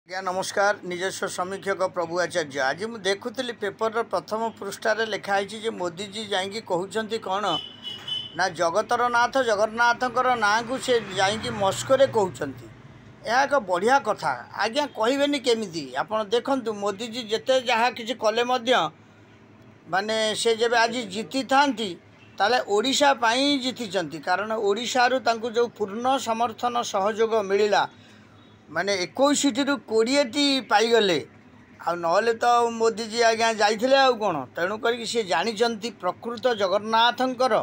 आज्ञा नमस्कार। निजस्व समीक्षक प्रभु आचार्य। आज मुझे देखुली पेपर प्रथम पृष्ठार लिखाई जे मोदीजी जाकि कहते कौन ना जगतर नाथ जगन्नाथर ना को से जा मस्को कहते यह एक बढ़िया कथा। आज्ञा कहबेनि केमिति आपण देखंतु मोदीजी जिते जहाँ किसी कले माने से जब आज जीति था ताले ओडिशा पाई जीति कारण ओडिशारू तांकु जो पूर्ण समर्थन सहयोग मिलला माने 21 रु 20 पाईगले आ नले तो मोदीजी आज्ञा जाइथिले आ कोन तेणु करी से जानिचंती प्रकृत जगन्नाथंकर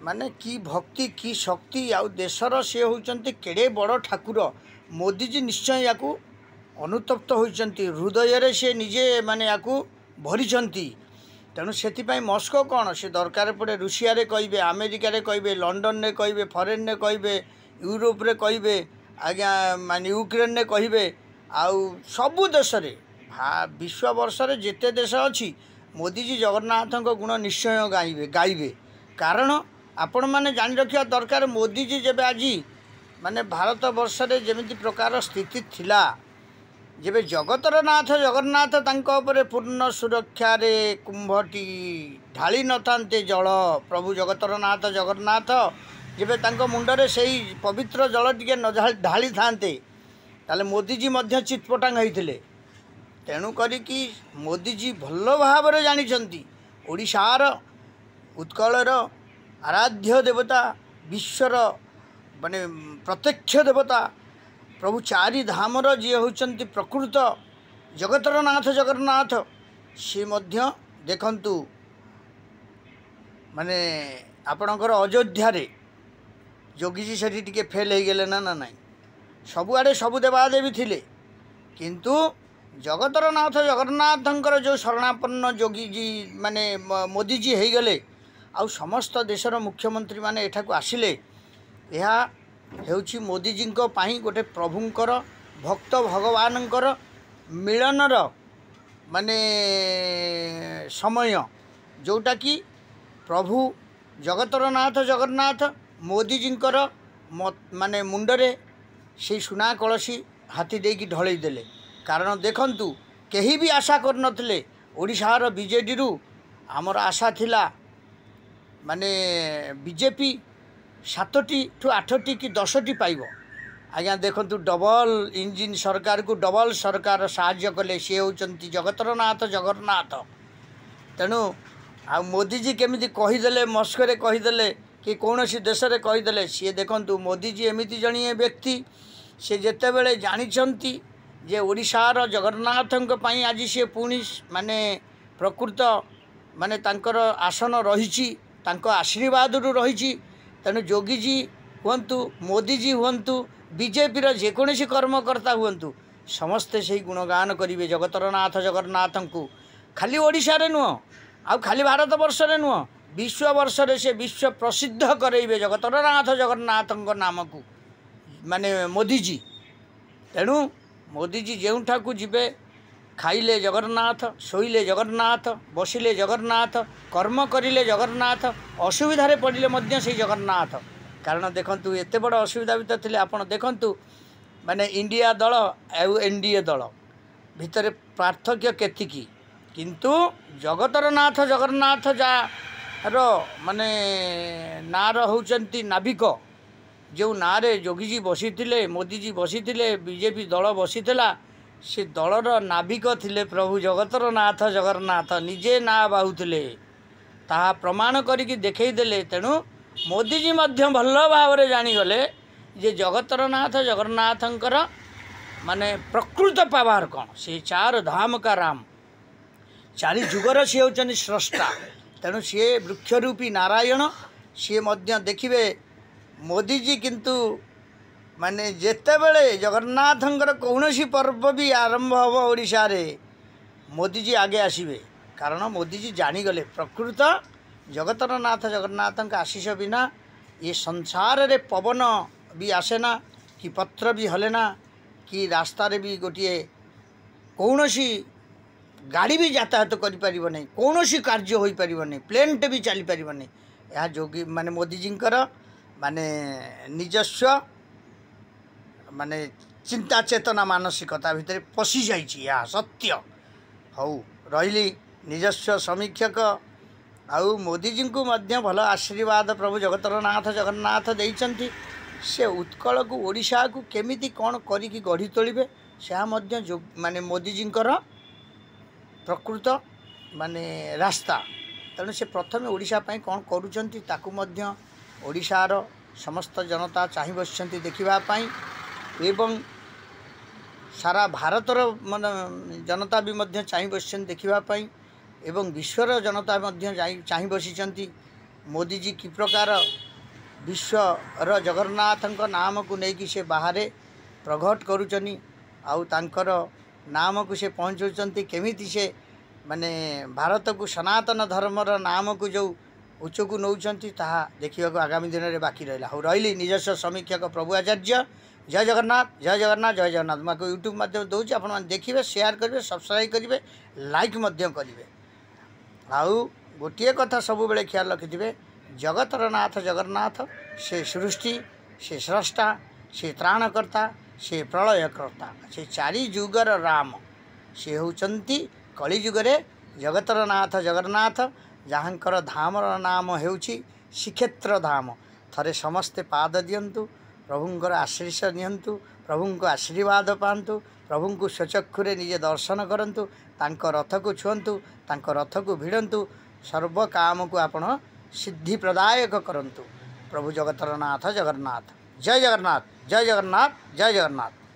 माने की भक्ति की शक्ति आ देशर से होचंती केड़े बड़ ठाकुर। मोदीजी निश्चय याकू अनुतप्त होचंती हृदय रे से निजे माने याकू भरिचंती। तेणु से मस्को कौन से दरकार पड़े रुषिया रे कहिबे अमेरिका रे कहिबे लंडन रे कहिबे फरेन रे कहिबे यूरोप रे कहिबे आज्ञा माने यूक्रेन ने कहिबे आउ सबु देश रे विश्ववर्ष रे जेते देश अच्छी मोदीजी जगन्नाथ गुण निश्चय गाइबे कारण आपण मैंने जानी रखा दरकार। मोदीजी जब आज माने भारत वर्ष रे जेमिति प्रकार स्थिति थिला जेबे जगतर नाथ जगन्नाथ तांको उपरे पूर्ण सुरक्षा रे कुंभटी ढाली नथांते जल प्रभु जगतर नाथ जगन्नाथ जेबे तांको मुंडरे सेही पवित्र जल टिके न ढाली थांते ताले मोदीजी मध्य चितपटांग होइथिले। तेणु करी कि मोदीजी भल भाव रे जानिचंती ओडिशार उत्कलर आराध्य देवता विश्वर माने प्रत्यक्ष देवता प्रभु चारि धामर जी होचंती प्रकृत जगतर नाथ जगन्नाथ से मध्य देखंतु माने आपणकर अयोध्या रे जोगीजी सेठी टिके फेल हो गले ना नाई सबुआड़े सबु देवादेवी थिले किंतु जगतर नाथ जगन्नाथंकर जो शरणापन्न जोगीजी माने मोदीजी हो गले आ समस्त देशर मुख्यमंत्री माने एठाकू आसिले यह हेउछि मोदीजींको पाई गोटे प्रभुंकर भक्त भगवानंकर मिलनर माने समय जोटा कि प्रभु जगतर नाथ जगन्नाथ मोदीजींकर माने मुंडरे से सुना कलसी हाथी देकी ढलई देले कारण देखंतु केही भी आशा कर नथिले ओडिशार बीजेडी रु आमर आशा थिला माने बीजेपी 7टी ठू 8टी कि 10टी पाइब। आज्ञा देखंतु डबल इंजिन सरकार को डबल सरकार साहाय्य कले सी होचंती जगतर नाथ जगन्नाथ। तेणु आ मोदीजी केमिति कहीदेले मस्को कहीदेले कि कौन सी देश में कहीदेले सी देखंतु मोदीजी एमिति जणिए व्यक्ति से जेते बेले जानिचंती जे ओडिशार जगन्नाथंक पई आज सी पुणी माने प्रकृत माने तांकर आसन रहिछि तांको आशीर्वाद रु रहिछि। तेणु जोगीजी हुंतु मोदीजी हुंतु बीजेपी जेकोसी कर्मकर्ता हुंतु समस्ते से गुणगान करेंगे जगतर नाथ जगन्नाथ को खाली ओडिशा रे नुह आ खाली भारत वर्ष रे नुह विश्व वर्ष रे से विश्व प्रसिद्ध करेंगे जगतर नाथ जगन्नाथ नाम को माने मोदीजी। तेणु मोदीजी जोठा को जीवे खाइले जगन्नाथ शोइले जगन्नाथ बसिले जगन्नाथ कर्म करिले जगन्नाथ असुविधा पड़िले मध्य से जगन्नाथ कारण देखंतु एते बड़ असुविधा भीतर थिले आपण देखंतु माने इंडिया दल आउ एनडीए दल भितर पार्थक्य केतिकी किंतु जगतर नाथ जगन्नाथ जार माने नार होचंती नाविक जो नारे जोगीजी बसीथिले मोदीजी बसीथिले बीजेपी दल बसीथिला से दलर नाविक थिले प्रभु जगतर नाथ जगन्नाथ निजे ना बाहुथिले ताहा प्रमाण करिकी देखैदेले। तेणु मोदीजी मध्य भल भाव रे जानिगले जे जगतर नाथ जगन्नाथंकर माने प्रकृत पावर कौन से 4 धाम का राम 4 जुगर सी होचनी स्रष्टा। तेणु सी वृक्षरूपी नारायण सी मध्य देखिबे मोदीजी किंतु माने जेते बेले जगन्नाथंकर कौनसी पर्व भी आरंभ हम ओडिशा रे मोदीजी आगे आसीबे कारण मोदीजी जानिगले प्रकृत जगतर नाथ जगन्नाथंक आशीष बिना ये संसार रे पवन भी आसेना कि पत्र भी हलेना कि रास्ता रे भी गोटे कौनसी गाड़ी भी यातायात करि परिबो नै कौनसी कार्य होई परिबो नै प्लेन टे भी चली परिबो नै यह जोगी माने मोदीजींकर माने निजस्व माने चिंता चेतना मानसिकता भितर पशि जाइए या सत्य हौ रही निजस्व समीक्षक आउ मोदीजी को मध्य भल आशीर्वाद प्रभु जगतर नाथ जगन्नाथ देइचंती से उत्कल को ओडिशा को केमिति कौन करी गढ़ी तोलिबे से माने मोदीजींकर प्रकृत माने रास्ता तेणु से प्रथम ओडिशा पई कौन करूचंती ताकू मध्य ओडिशार समस्त जनता चाहि बसचंती देखिबा पई एवं सारा भारतर मन जनता भी मध्य चाहि बसचंती देखिबा पई एवं विश्वर जनता मध्य चाहि बसिचंती मोदीजी कि प्रकार विश्वर जगन्नाथଙ୍କ नाम को लेकिन से बाहर प्रकट करुचनी आउ तांकर नाम को से पहुँचुंट केमिति से माने भारत को सनातन धर्मर नाम को जो उच्च को नौकरी ताहा देखा आगामी दिन में बाकी रहा हूँ रही निजस्व समीक्षक प्रभु आचार्य जय जगन्नाथ जय जगन्नाथ जय जगन्नाथ मैं यूट्यूब माध्यम दूसरी आप देखिए शेयर करेंगे सब्सक्राइब करेंगे लाइक करेंगे आउ गोटे कथा सब बेले ख्याल रखिथे जगतर नाथ जगन्नाथ से सृष्टि से स्रष्टा से त्राणकर्ता से प्रलयकर्ता से चारि जुगर राम से होचंती कलिजुगरे जगतर नाथ जगन्नाथ जहाँकर धामर नाम हेउछि श्रीक्षेत्र धाम थरे समस्ते पाद दियंतु प्रभुंकर आशीष नियंतु प्रभु आशीर्वाद पातु प्रभु को स्वचक्षुरे निजे दर्शन करंतु तांको रथ को छुअंतु तांको रथ को भिड़ंतु सर्व काम को आपण सिद्धि प्रदायक करंतु प्रभु जगतर नाथ जगन्नाथ जय जगन्नाथ जय जगन्नाथ जय जगन्नाथ।